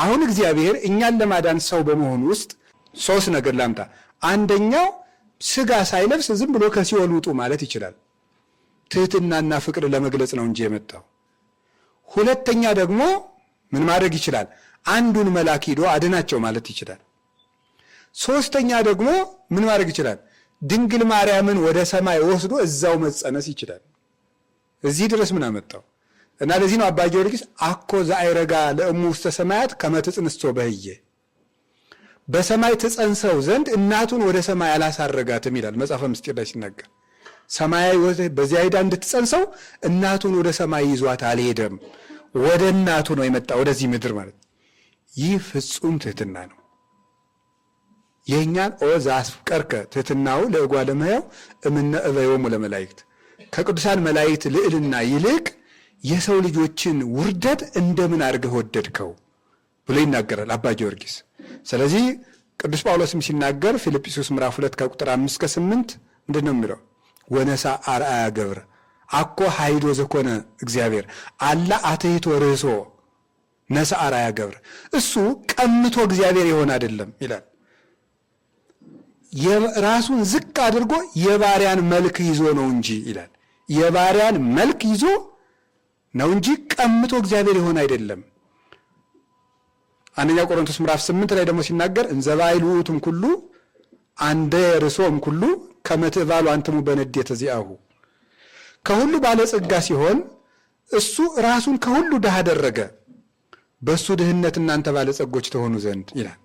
አሁን እግዚአብሔር እኛን ለማዳን ሰው በመሆኑ ውስጥ ሶስት ነገር ላምጣ። አንደኛው ስጋ ሳይለብስ ዝም ብሎ ከሲኦል ውጡ ማለት ይችላል። ትህትናና ፍቅር ለመግለጽ ነው እንጂ የመጣው። ሁለተኛ ደግሞ ምን ማድረግ ይችላል? አንዱን መልአክ ሄዶ አድናቸው ማለት ይችላል። ሶስተኛ ደግሞ ምን ማድረግ ይችላል? ድንግል ማርያምን ወደ ሰማይ ወስዶ እዛው መጸነስ ይችላል። እዚህ ድረስ ምን አመጣው? እና ለዚህ ነው አባ ጊዮርጊስ አኮ ዘአይረጋ ለእሙ ውስተ ሰማያት ከመ ትጽንስቶ በህየ፣ በሰማይ ትጸንሰው ዘንድ እናቱን ወደ ሰማይ አላሳረጋትም ይላል መጽሐፈ ምስጢር ላይ ሲናገር። ሰማያዊ በዚያ ሄዳ እንድትጸንሰው እናቱን ወደ ሰማይ ይዟት አልሄደም። ወደ እናቱ ነው የመጣ ወደዚህ ምድር ማለት። ይህ ፍጹም ትህትና ነው። የእኛን ኦ ዘአፍቀርከ ትህትናው ለእጓለ እመሕያው እምነ እበዮሙ ለመላእክት፣ ከቅዱሳን መላእክት ልዕልና ይልቅ የሰው ልጆችን ውርደት እንደምን አድርገህ ወደድከው ብሎ ይናገራል አባ ጊዮርጊስ። ስለዚህ ቅዱስ ጳውሎስም ሲናገር ፊልጵስዩስ ምዕራፍ 2 ከቁጥር 5 እስከ 8 ምንድን ነው የሚለው? ወነሳ አርአያ ገብረ አኮ ኃይዶ ዘኮነ እግዚአብሔር አላ አትሕቶ ርእሶ ነሳ አርአያ ገብረ። እሱ ቀምቶ እግዚአብሔር የሆነ አይደለም ይላል። የራሱን ዝቅ አድርጎ የባሪያን መልክ ይዞ ነው እንጂ ይላል። የባሪያን መልክ ይዞ ነው እንጂ ቀምቶ እግዚአብሔር የሆነ አይደለም። አንደኛ ቆሮንቶስ ምዕራፍ 8 ላይ ደግሞ ሲናገር እንዘባይሉ ውእቱም ኩሉ አንደ ርሶም ኩሉ ከመ ትእባሉ አንትሙ በንዴተ ዚአሁ፣ ከሁሉ ባለጸጋ ሲሆን እሱ ራሱን ከሁሉ ድሃ አደረገ፣ በእሱ ድህነት እናንተ ባለጸጎች ተሆኑ ዘንድ ይላል።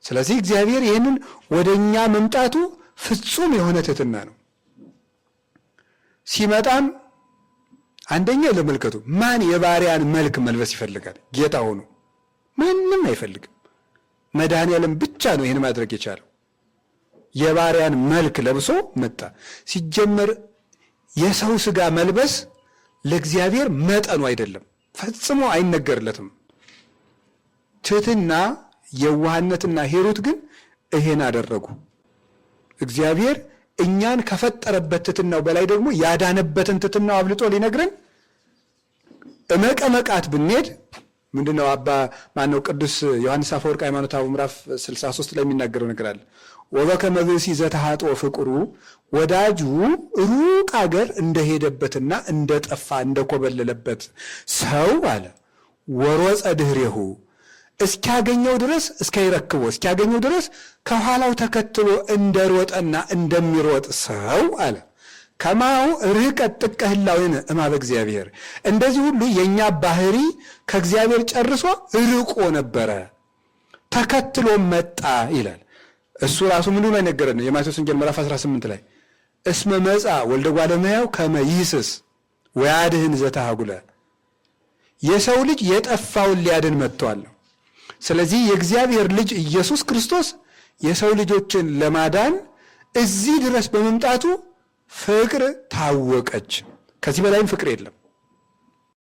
ስለዚህ እግዚአብሔር ይህንን ወደኛ መምጣቱ ፍጹም የሆነ ትሕትና ነው። ሲመጣም አንደኛ ለመልከቱ ማን የባሪያን መልክ መልበስ ይፈልጋል? ጌታ ሆኖ ማንም አይፈልግም። መድኃኔዓለም ብቻ ነው ይህን ማድረግ የቻለው። የባሪያን መልክ ለብሶ መጣ። ሲጀመር የሰው ስጋ መልበስ ለእግዚአብሔር መጠኑ አይደለም፣ ፈጽሞ አይነገርለትም። ትሕትና የዋህነትና ሂሩት ግን ይሄን አደረጉ። እግዚአብሔር እኛን ከፈጠረበት ትሕትናው በላይ ደግሞ ያዳነበትን ትሕትናው አብልጦ ሊነግረን እመቀመቃት ብንሄድ ምንድነው አባ ማነው ቅዱስ ዮሐንስ አፈወርቅ ሃይማኖተ አበው ምዕራፍ 63 ላይ የሚናገረው ነገር አለ። ወበከመ ብእሲ ዘተሃጦ ፍቅሩ፣ ወዳጁ ሩቅ አገር እንደሄደበትና እንደጠፋ እንደኮበለለበት ሰው አለ ወሮጸ ድኅሬሁ፣ እስኪያገኘው ድረስ እስኪይረክቦ እስኪያገኘው ድረስ ከኋላው ተከትሎ እንደሮጠና እንደሚሮጥ ሰው አለ ከማው ርቀት ጥቀ ህላዌነ እምኀበ እግዚአብሔር፣ እንደዚህ ሁሉ የኛ ባህሪ ከእግዚአብሔር ጨርሶ ርቆ ነበረ፣ ተከትሎ መጣ ይላል። እሱ ራሱ ምን ብሎ ነገረን? የማቴዎስ ወንጌል ምዕራፍ 18 ላይ እስመ መጻ ወልደ እጓለ እመሕያው ከመ ይስስ ወያድኅን ዘተሃጉለ፣ የሰው ልጅ የጠፋውን ሊያድን መጥቷል። ስለዚህ የእግዚአብሔር ልጅ ኢየሱስ ክርስቶስ የሰው ልጆችን ለማዳን እዚህ ድረስ በመምጣቱ ፍቅር ታወቀች። ከዚህ በላይም ፍቅር የለም።